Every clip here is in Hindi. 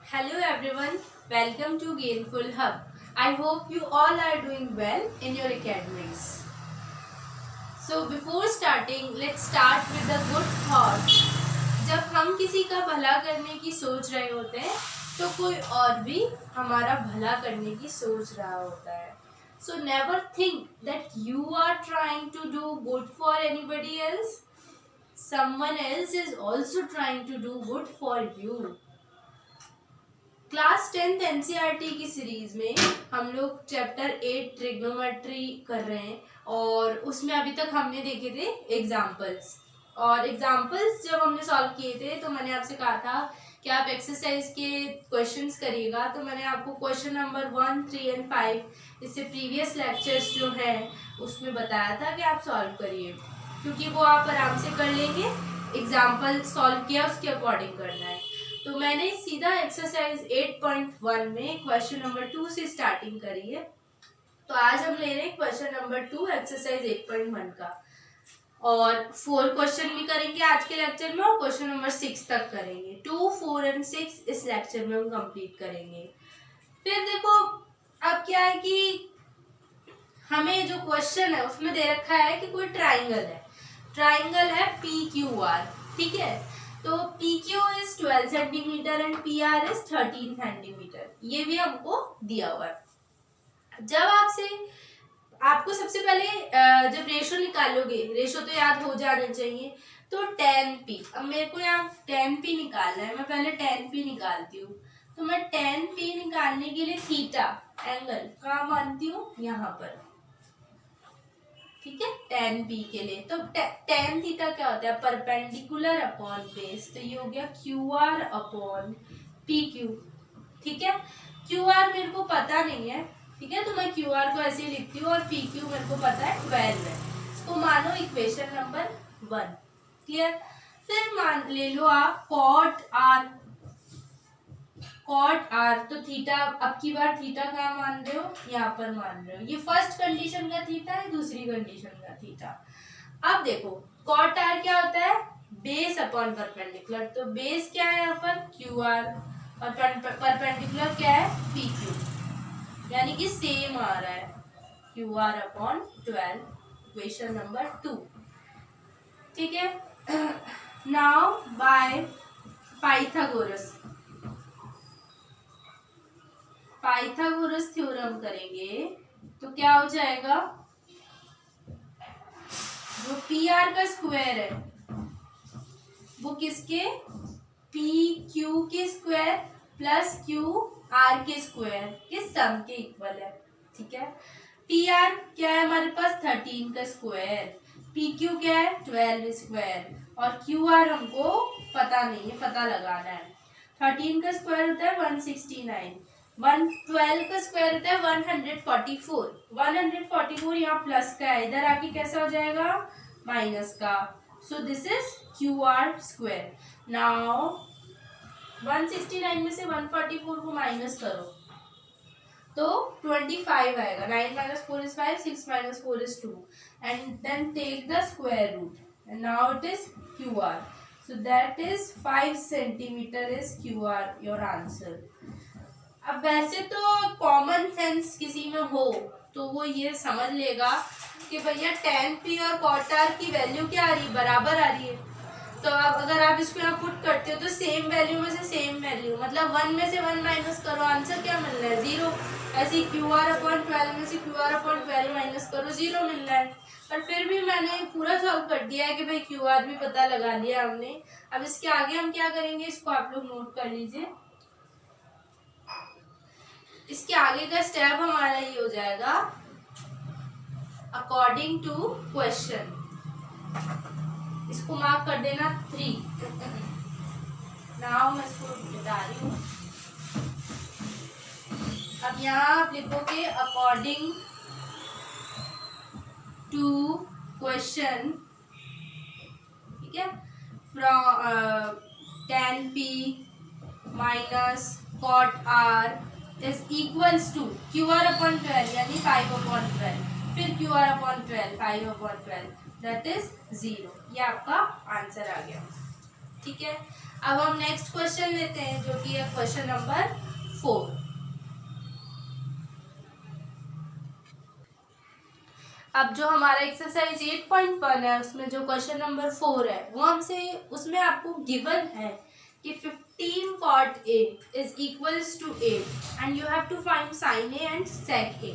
Hello everyone, welcome to Gainful Hub. I hope you all are doing well in your academics. So before starting, let's start with a good thought. जब हम किसी का भला करने की सोच रहे होते हैं तो कोई और भी हमारा भला करने की सोच रहा होता है. So never think that you are trying to do good for anybody else. Someone else is also trying to do good for you. Class 10th NCERT की सीरीज में हम लोग चैप्टर 8 ट्रिग्नोमेट्री कर रहे हैं और उसमें अभी तक हमने देखे थे एग्जाम्पल्स. और एग्जाम्पल्स जब हमने सॉल्व किए थे तो मैंने आपसे कहा था कि आप एक्सरसाइज के क्वेश्चंस करिएगा. तो मैंने आपको क्वेश्चन नंबर 1, 3 एंड 5 इससे प्रीवियस लेक्चर्स जो है उसमें बताया था कि आप सॉल्व करिए, क्योंकि वो आप आराम से कर लेंगे. एग्जाम्पल सॉल्व किया उसके अकॉर्डिंग करना है. तो मैंने सीधा एक्सरसाइज 8.1 में क्वेश्चन नंबर 2 से स्टार्टिंग करी है. तो आज हम ले रहे हैं क्वेश्चन नंबर 2 एक्सरसाइज 8.1 का, और 4 क्वेश्चन भी करेंगे आज के लेक्चर में और क्वेश्चन नंबर 6 तक करेंगे. 2, 4 एंड 6 इस लेक्चर में हम कंप्लीट करेंगे. फिर देखो अब क्या है कि हमें जो क्वेश्चन है उसमें दे रखा है कि कोई ट्राइंगल है PQR. ठीक है, तो PQ is 12 centimetre and PR is 13 centimetre. ये भी हमको दिया हुआ है. जब आपको सबसे पहले जब रेशो निकालोगे, रेशो तो याद हो जाना चाहिए, तो tan P. अब मेरे को यहाँ tan P निकालना है. मैं पहले tan P निकालती हूँ. तो मैं tan P निकालने के लिए थीटा एंगल कहाँ मानती हूँ, यहाँ पर. ठीक है, tan P के लिए तो tan थीटा क्या होता है, परपेंडिकुलर अपॉन बेस. तो ये हो गया QR अपॉन PQ. ठीक है, QR मेरे को पता नहीं है. ठीक है, तो मैं QR को ऐसे लिखती हूँ और PQ मेरे को पता है 12 है. इसको मानो इक्वेशन नंबर 1. क्लियर. फिर मान ले लो आप कॉट R. तो थीटा अब की बार थीटा कहाँ मान रहे हो, यहाँ पर मान रहे हो. ये फर्स्ट कंडीशन का थीटा है, दूसरी कंडीशन का थीटा. अब देखो कॉट R क्या होता है, बेस अपॉन परपेंडिकुलर. तो बेस क्या है यहाँ पर QR और परपेंडिकुलर क्या है PQ, यानी कि सेम आ रहा है QR अपॉन 12. Equation number 2. ठीक है, नाउ बाय पाइथागोरस थ्योरम करेंगे तो क्या हो जाएगा, जो PR का स्क्वायर है वो किसके PQ के स्क्वायर प्लस QR के स्क्वायर के सम के इक्वल है. ठीक है, PR क्या है हमारे पास 13 का स्क्वायर, PQ क्या है 12 स्क्वायर और QR हमको पता नहीं है, पता लगाना है. 13 का स्क्वायर होता है 169, 12 का स्क्वायर होता है 144. 144 यहाँ प्लस का है, इधर आके कैसा हो जाएगा माइनस का. So this is QR square. Now 169 में से 144 को माइनस करो तो 25 आएगा. 9 minus 4 is 5, 6 minus 4 is 2, and then take the square root, and now it is QR. So that is 5 centimeter is QR, your answer. अब वैसे तो कॉमन सेंस किसी में हो तो वो ये समझ लेगा कि भैया tan P और cot R की वैल्यू क्या आ रही है, बराबर आ रही है. तो अब अगर आप इसको यहाँ पुट करते हो तो सेम वैल्यू में से सेम वैल्यू, मतलब 1 में से 1 माइनस करो, आंसर क्या मिल रहा है 0. ऐसे QR अपॉन 12 में से QR अपॉन 12 माइनस करो, 0 मिल रहा है. पर फिर भी मैंने पूरा सॉल्व कर दिया है कि भाई QR भी पता लगा लिया हमने. अब इसके आगे हम क्या करेंगे, इसको आप लोग नोट कर लीजिए. इसके आगे का स्टेप हमारा ये हो जाएगा अकॉर्डिंग टू क्वेश्चन. इसको मार्क कर देना 3. नाउ मैं इसको बता रही हूँ. अब यहाँ आप लिखोगे अकॉर्डिंग टू क्वेश्चन. ठीक है, from tan P minus cot R is equals to QR upon 12 यानी 5 अपॉन 12, फिर QR upon 12 5 upon 12, that is 0. ये आपका आंसर आ गया. ठीक है, अब हम नेक्स्ट क्वेश्चन लेते हैं जो कि है क्वेश्चन नंबर 4। अब जो हमारा एक्सरसाइज 8.1 है उसमें जो क्वेश्चन नंबर 4 है वो हमसे उसमें आपको गिवन है कि 15 cot A is equals to 8 and you have to find sin A and sec A।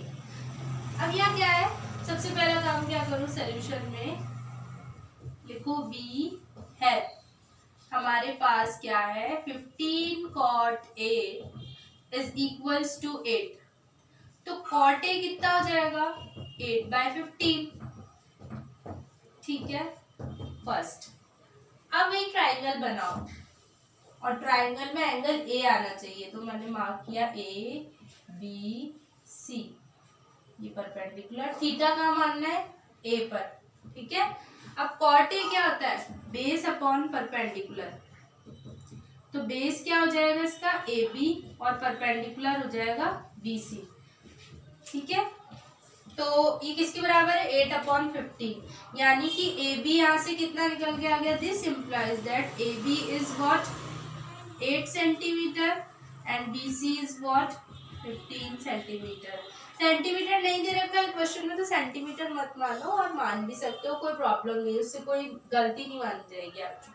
अब यहाँ क्या है, सबसे पहला काम क्या करूँ, सोल्यूशन में लिखो B है, हमारे पास क्या है 15 cot A is equals to 8, तो cot A कितना हो जाएगा 8/15, ठीक है फर्स्ट। अब एक ट्राइंगल बनाओ और ट्राइंगल में एंगल ए आना चाहिए, तो मैंने मार्क किया ABC, ये परपेंडिकुलर, थीटा कहाँ मानना है ए पर, ठीक है। अब कॉट ए क्या होता है, बेस अपॉन परपेंडिकुलर, तो बेस क्या हो जाएगा इसका AB और परपेंडिकुलर हो जाएगा BC, ठीक है। तो ये किसके बराबर है 8/15, यानी कि AB यहाँ से कितना निकल के आ गया, this implies that AB is what 8 centimetre and BC is what 15 centimetre. Centimetre नहीं दे रखा है क्वेश्चन में तो सेंटीमीटर मत मानो, और मान भी सकते हो, कोई प्रॉब्लम नहीं, उससे कोई गलती नहीं मानी जाएगी आपकी।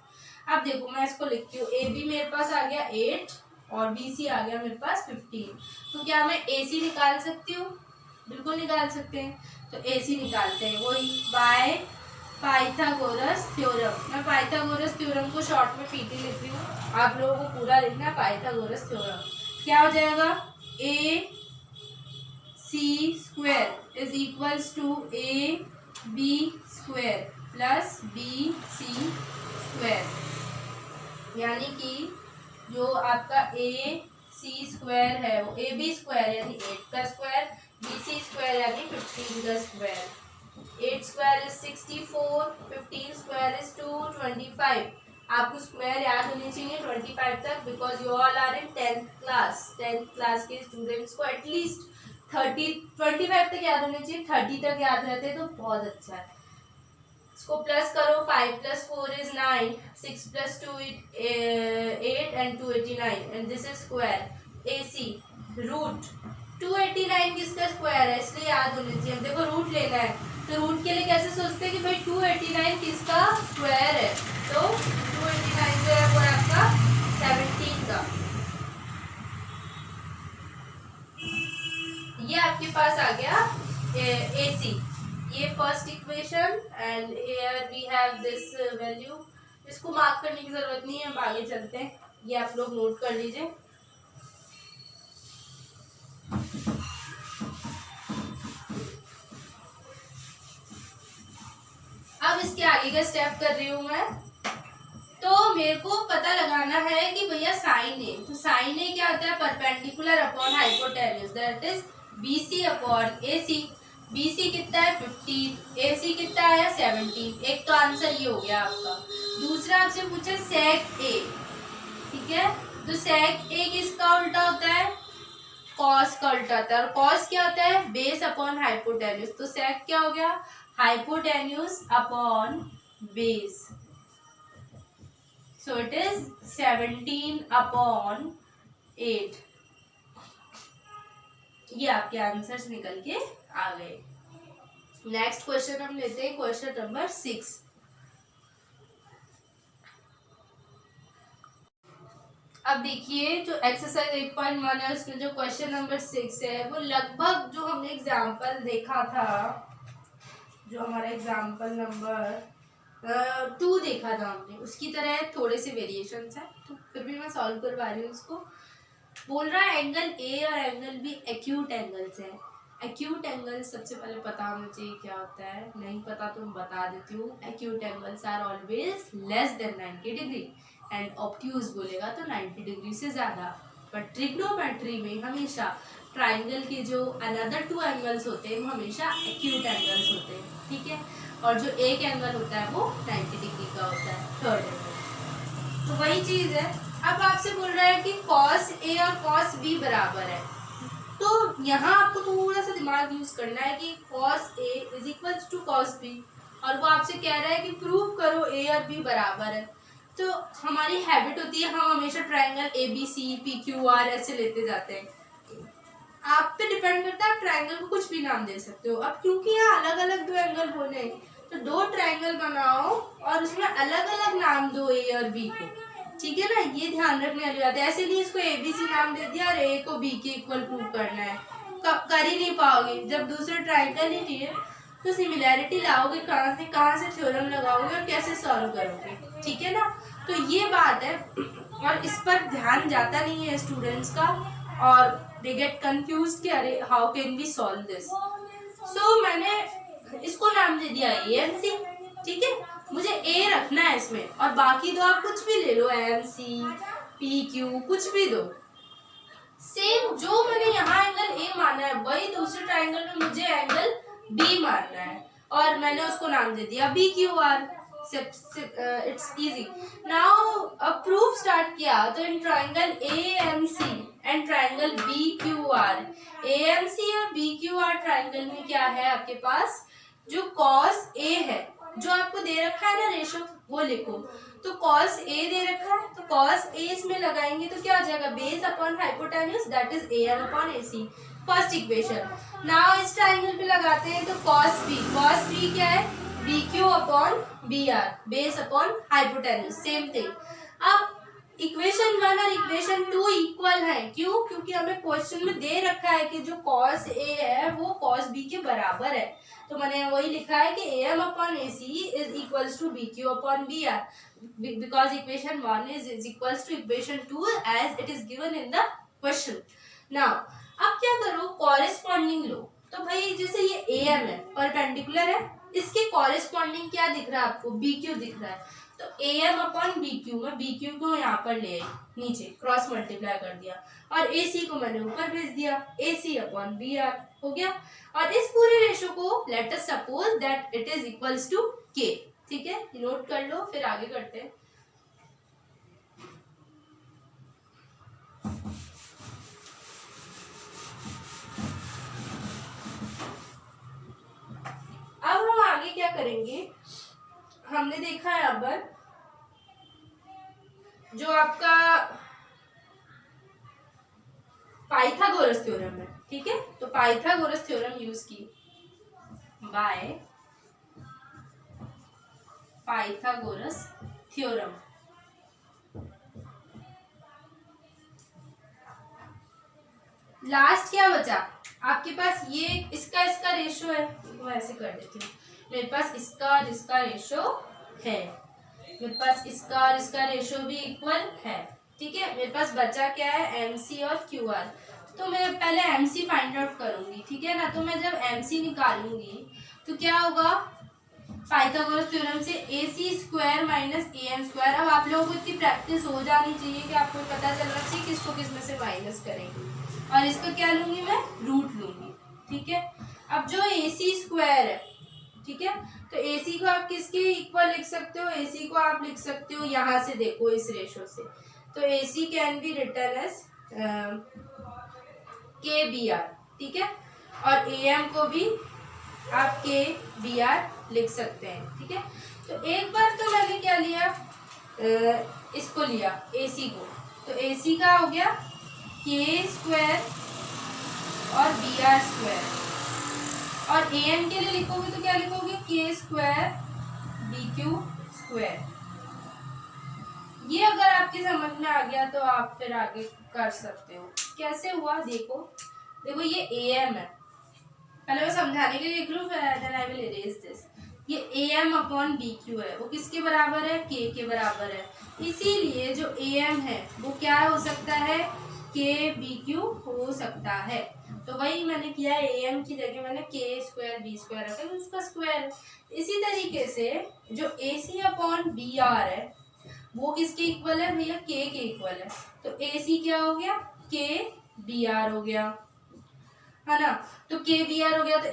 अब देखो मैं इसको लिखती हूँ, AB मेरे पास आ गया 8 और BC आ गया मेरे पास 15, तो क्या मैं AC निकाल सकती हूँ, बिल्कुल निकाल सकते हैं, तो AC निकालते हैं, वही बाय पाइथागोरस थ्योरम। मैं पाइथागोरस थ्योरम को शॉर्ट में पीटी लिख रही हूँ, आप लोगों को पूरा लिखना है पाइथागोरस थ्योरम। क्या हो जाएगा AC² is equals to AB² plus BC², यानी कि जो आपका AC² है वो AB² यानी 8 का स्क्वायर, BC² यानी 15 का स्क्वायर। 8² is 64, 15² is 225। आपको स्क्वायर याद होनी चाहिए 25 तक, because you all are in 10th class. 10th class के स्टूडेंट्स को एटलीस्ट 25 तक याद होनी चाहिए, 30 तक याद रहते तो बहुत अच्छा है। इसको प्लस करो, 5 + 4 इज 9, 6 + 2 8 and 289 and this is square. AC root 289 किसका स्क्वायर है, इसलिए याद होनी चाहिए। देखो रूट लेना है तो रूट के लिए कैसे सोचते हैं कि भाई 289 किसका स्क्वायर है, तो 289 जो है वो आपका 17 का। ये आपके पास आ गया AC, ये first equation, and here we have this value. इसको मार्क करने की जरूरत नहीं है, हम आगे चलते हैं, ये आप लोग नोट कर लीजिए। अब इसके आगे का स्टेप कर रही हूं मैं, तो मेरे को पता लगाना है कि भैया साइन ए, तो साइन ए क्या होता है perpendicular upon hypotenuse, that is BC upon AC। BC कितना है 15, AC कितना है 17, एक तो आंसर ये हो गया आपका। दूसरा आपसे पूछा सेक ए, ठीक है, तो सेक ए किसका उल्टा होता है, कॉस का उल्टा होता है, और कॉस क्या होता है बेस अपॉन हाइपोटेन्यूज, तो सेक क्या हो गया hypotenuse upon base, so it is 17/8। ये आपके आंसर्स निकल के आ गए। नेक्स्ट क्वेश्चन हम लेते हैं क्वेश्चन नंबर 6। अब देखिए जो एक्सरसाइज 8.1 है उसमें जो क्वेश्चन नंबर 6 है वो लगभग जो हमने एग्जाम्पल देखा था, जो हमारा एग्जाम्पल नंबर 2 देखा था हमने, उसकी तरह थोड़े से वेरिएशंस हैं, तो फिर भी मैं सॉल्व करवा रही हूँ उसको। बोल रहा है एंगल ए और एंगल बी एक्यूट एंगल्स हैं। एक्यूट एंगल सबसे पहले पता होना चाहिए क्या होता है, नहीं पता तो मैं बता देती हूँ। Acute angles are always less than 90 degree and obtuse बोलेगा तो 90 डिग्री से ज़्यादा। बट ट्रिग्नोमेट्री में हमेशा ट्राइंगल के जो अनदर 2 एंगल्स होते हैं वो हमेशा एक्यूट एंगल्स होते हैं, ठीक है, और जो एक एंगल होता है वो 90 डिग्री का होता है, थर्ड एंगल। तो वही चीज़ है। अब आपसे बोल रहा है कि cos A और cos B बराबर है, तो यहाँ आपको थोड़ा सा दिमाग यूज करना है कि cos A is equals to cos B, और वो आपसे कह रहा है कि प्रूव करो A और B बराबर है। तो हमारी हैबिट होती है हम हमेशा ट्रायंगल ABC PQR ऐसे लेते जाते हैं। आप पे डिपेंड करता है, आप ट्रायंगल को कुछ भी नाम दे सकते हो। अब क्योंकि यहाँ अलग अलग दो एंगल बोले तो दो ट्रायंगल बनाओ और उसमें अलग अलग नाम दो A और B को, ठीक है ना। ये ध्यान रखने वाली बात है। ऐसे नहीं इसको ABC नाम दे दिया और A को B के इक्वल प्रूव करना है, कर ही नहीं पाओगे। जब दूसरे ट्रायंगल ही लिए तो सिमिलैरिटी लाओगे कहाँ से थ्योरम लगाओगे और कैसे सॉल्व करोगे, ठीक है ना। तो ये बात है और इस पर ध्यान जाता नहीं है स्टूडेंट्स का और दे गेट कंफ्यूज कि अरे how can we solve this. So मैंने इसको नाम दे दिया AMC, ठीक है। मुझे A रखना है इसमें और बाकी दो आप कुछ भी ले लो, MC PQ कुछ भी दो। सेम जो मैंने यहाँ एंगल A माना है वही दूसरे ट्रायंगल में मुझे एंगल B मानना है और मैंने उसको नाम दे दिया BQR। It's easy. नाउ अब प्रूफ स्टार्ट किया तो in triangle AMC and triangle BQR, AMC और BQR ट्रायंगल में क्या है आपके पास, जो cos A है जो आपको दे रखा है ना रेशो वो लिखो। तो cos A दे रखा है तो cos A इसमें लगाएंगे तो क्या हो जाएगा, base upon hypotenuse that is AM upon AC, first equation. Now इस ट्रायंगल पे लगाते हैं तो cos B क्या है, BQ upon BR, base upon hypotenuse, same thing. अब इक्वेशन 1 और इक्वेशन 2 इक्वल है, क्यों, क्योंकि हमें क्वेश्चन में दे रखा है कि जो cos A है वो cos B के बराबर है। तो मैंने वही लिखा है कि AM upon AC is equals to BQ upon BR because equation 1 is equals to equation 2 as it is given in the question. Now अब क्या करो, कॉरेस्पॉन्डिंग लो। तो भाई जैसे ये AM है परपेंडिकुलर है, इसके कॉरेस्पॉन्डिंग क्या दिख रहा है आपको, BQ दिख रहा है। तो AM अपॉन BQ में BQ को यहाँ पर ले आई, नीचे क्रॉस मल्टीप्लाई कर दिया और AC को मैंने ऊपर भेज दिया, AC अपॉन BR हो गया। और इस पूरे रेशो को let us suppose that it is equals to K, ठीक है, नोट कर लो फिर आगे करते हैं। अब हम आगे क्या करेंगे, हमने देखा है अब जो आपका पाइथागोरस थ्योरम है, ठीक है। तो पाइथागोरस थ्योरम यूज की बाय पाइथागोरस थ्योरम। लास्ट क्या बचा आपके पास, ये इसका रेशो है, वो ऐसे कर देती हूँ। मेरे पास इसका और इसका रेशो है, मेरे पास इसका और इसका रेशो भी इक्वल है, ठीक है। मेरे पास बचा क्या है, MC और QR। तो मैं पहले MC फाइंड आउट करूंगी, ठीक है ना। तो मैं जब MC निकालूंगी तो क्या होगा, पाइथागोरस थ्योरम से AC square minus AM square. अब आप लोगों को इतनी प्रैक्टिस हो जानी चाहिए कि आपको पता चलना चाहिए किसको किस में से माइनस करेंगे और इसका क्या लूंगी मैं, रूट लूंगी, ठीक है। अब जो AC स्क्वायर है, ठीक है, तो AC को आप किसके इक्वल लिख सकते हो, AC को आप लिख सकते हो यहाँ से, देखो इस रेशो से। तो AC can be written as KBR, ठीक है। और AM को भी आप KBR लिख सकते हैं, ठीक है। तो एक बार तो मैंने क्या लिया, इसको लिया AC को, तो AC का हो गया K स्क्वायर और BR स्क्वायर। और AM के लिए लिखोगे तो क्या लिखोगे, K स्क्वायर BQ स्क्वायर। ये अगर आपके समझ में आ गया तो आप फिर आगे कर सकते हो। कैसे हुआ देखो, देखो ये AM है, पहले मैं समझाने के लिए लिख लूं, फिर आई विल इरेज दिस। ये AM अपॉन BQ है, वो किसके बराबर है, K के बराबर है। इसीलिए जो AM है वो क्या हो सकता है, KBQ हो सकता है। तो वही मैंने किया है, AM की जगह मैंने K स्क्वायर B स्क्वायर रखा है, उसका स्क्वायर। इसी तरीके से जो AC अपॉन BR है वो किसके इक्वल है भैया, K के इक्वल है। तो AC क्या हो गया, KBR हो गया, है ना। तो KBR हो गया, तो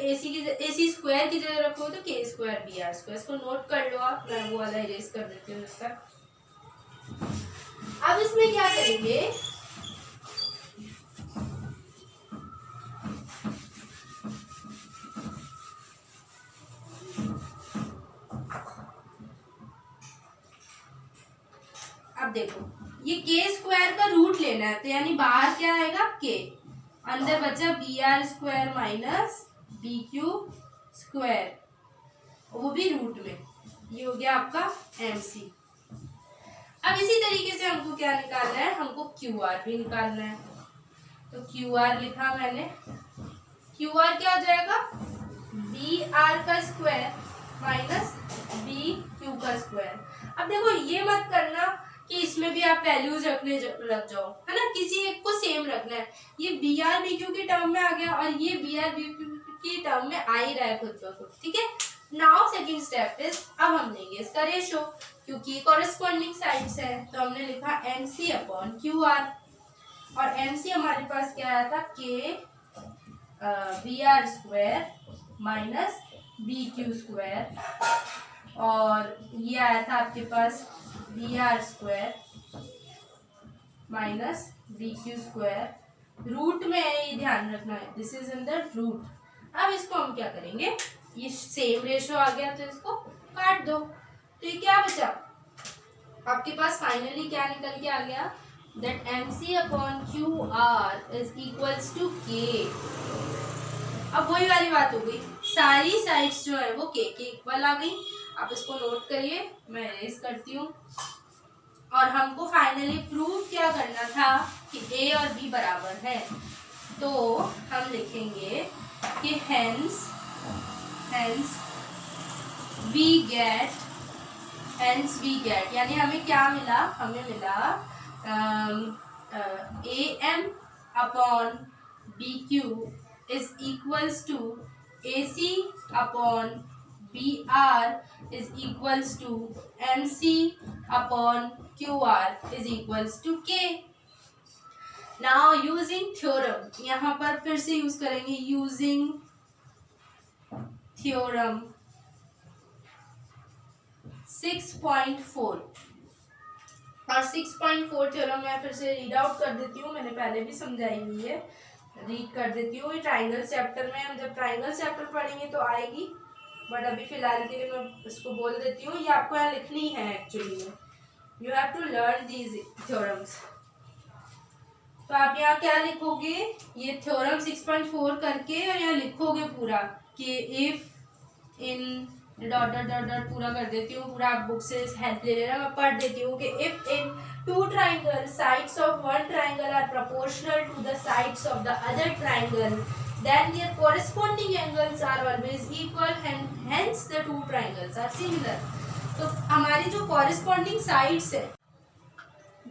AC स्क्वायर की जगह रखो तो K स्क्वायर BR स्क्वायर। इसको नोट कर लो आप, मैं वो वाला इरेज कर देती हूँ इसका। अब इसमें क्या करेंगे, देखो ये के स्क्वायर का रूट लेना है, तो यानी बाहर क्या आएगा के, अंदर बचा B R square minus B Q square, वो भी रूट में। ये हो गया आपका एम सी। अब इसी तरीके से हमको क्या निकालना है, हमको क्यू आर भी निकालना है। तो क्यू आर लिखा मैंने, क्यू आर क्या हो जाएगा, बी आर का स्क्वायर माइनस बी क्यू का स्क्वायर। अब देखो ये मत करना कि इसमें भी आप वैल्यूज रख जाओ, है ना, किसी एक को सेम रखना है। ये बी आर बी क्यू के टर्म में आ गया और ये बी आर बी क्यू के टर्म में आ ही रहा है खुद ब खुद, ठीक है। नाउ सेकंड स्टेप इज, अब हम लेंगे इसका रेशो, क्योंकि कॉरेस्पॉन्डिंग साइड्स है, तो हमने लिखा N C upon Q R, और एन सी हमारे पास क्या आया था, K B R square minus B Q square, और ये आया था आपके पास B R square minus B Q square. Root में है, ये ध्यान रखना है, this is in the root. अब इसको हम क्या करेंगे, ये सेम रेशो आ गया तो इसको काट दो, तो ये क्या बचा आपके पास, फाइनली क्या निकल के आ गया, that M C upon Q R is equals to K. अब वही वाली बात हो गई, सारी साइड्स जो है वो के इक्वल आ गई। आप इसको नोट करिए, मैं इरेज करती हूँ। और हमको फाइनली प्रूव क्या करना था कि ए और बी बराबर है, तो हम लिखेंगे कि हेंस वी गेट, यानी हमें क्या मिला, हमें मिला A M upon B Q is equals to A C upon B R is equals to M C upon Q R is equals to K. Now using theorem, यहाँ पर फिर से यूज करेंगे, यूजिंग थ्योरम 6.4, और 6.4 थ्योरम मैं फिर से रीड आउट कर देती हूँ, मैंने पहले भी समझाई हुई है, रीड कर देती हूँ। ये ट्राइंगल चैप्टर में, हम जब ट्राइंगल चैप्टर पढ़ेंगे तो आएगी, बट अभी फिलहाल के लिए मैं इसको बोल देती हूँ। ये आपको यहाँ लिखनी है एक्चुअली में, you have to learn these theorems. तो आप यहाँ क्या लिखोगे, ये थ्योरम 6.4 करके और यहाँ लिखोगे पूरा कि if in dot dot dot dot पूरा कर देती हूँ, पूरा आप बुक से हेल्प ले लेना, मैं पढ़ देती हूँ कि if in two triangle sides of one triangle are proportional to the sides of the other triangle then their corresponding angles are always equal and hence the two triangles are similar। तो हमारी जो corresponding sides है,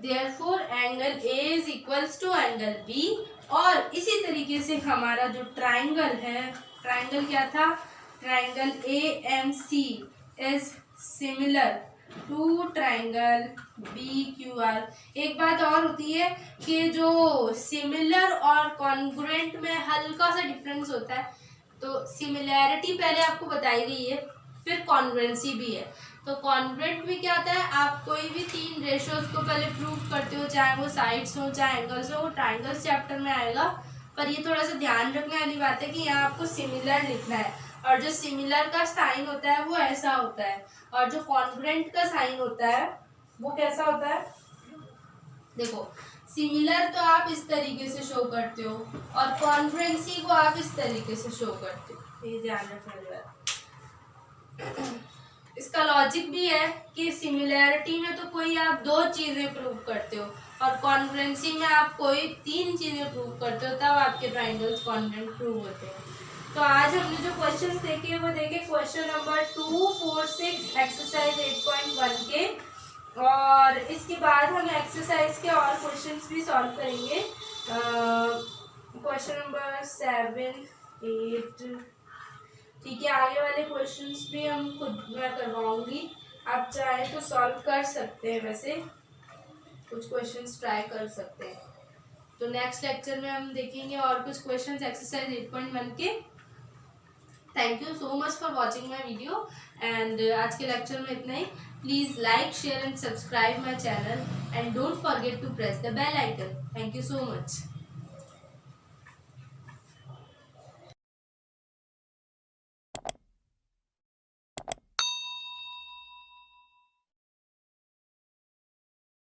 therefore angle A is equals to angle B, और इसी तरीके से हमारा जो triangle है, triangle क्या था, triangle AMC is similar to triangle B Q R. एक बात और होती है कि जो सिमिलर और कॉन्ग्रुएंट में हल्का सा डिफरेंस होता है, तो सिमिलैरिटी पहले आपको बताई गई है, फिर कॉन्ग्रुएंसी भी है। तो कॉन्ग्रुएंट में क्या होता है, आप कोई भी तीन रेशोज को पहले प्रूव करते हो, चाहे वो साइड्स हो चाहे एंगल्स हो, वो ट्राइंगल्स चैप्टर में आएगा। पर ये थोड़ा सा ध्यान रखने वाली बात है कि यहाँ आपको सिमिलर लिखना है, और जो सिमिलर का साइन होता है वो ऐसा होता है, और जो कॉन्ग्रुएंट का साइन होता है वो कैसा होता है। देखो सिमिलर तो आप इस तरीके से शो करते हो और कॉन्ग्रुएंसी को आप इस तरीके से शो करते हो, ये ध्यान रखना है। इसका लॉजिक भी है कि सिमिलैरिटी में तो कोई आप दो चीजें प्रूव करते हो और कॉन्ग्रुएंसी में आप कोई तीन चीजें प्रूव करते हो, तब आपके ट्राइंगल्स कॉन्ग्रुएंट प्रूव होते हैं। तो आज हमने जो क्वेश्चंस देखे वो देखे क्वेश्चन नंबर 2, 4, 6 एक्सरसाइज 8.1 के, और इसके बाद हम एक्सरसाइज के और क्वेश्चंस भी सॉल्व करेंगे, क्वेश्चन नंबर 7, 8, ठीक है। आगे वाले क्वेश्चंस भी हम खुद मैं करवाऊंगी, आप चाहे तो सॉल्व कर सकते हैं, वैसे कुछ क्वेश्चंस ट्राई कर सकते हैं। तो नेक्स्ट लेक्चर में हम देखेंगे और कुछ क्वेश्चंस एक्सरसाइज 8.1 के। Thank you so much for watching my video, and आज के लेक्चर में इतना ही। Please like, share and subscribe my channel, and don't forget to press the bell icon. Thank you so much.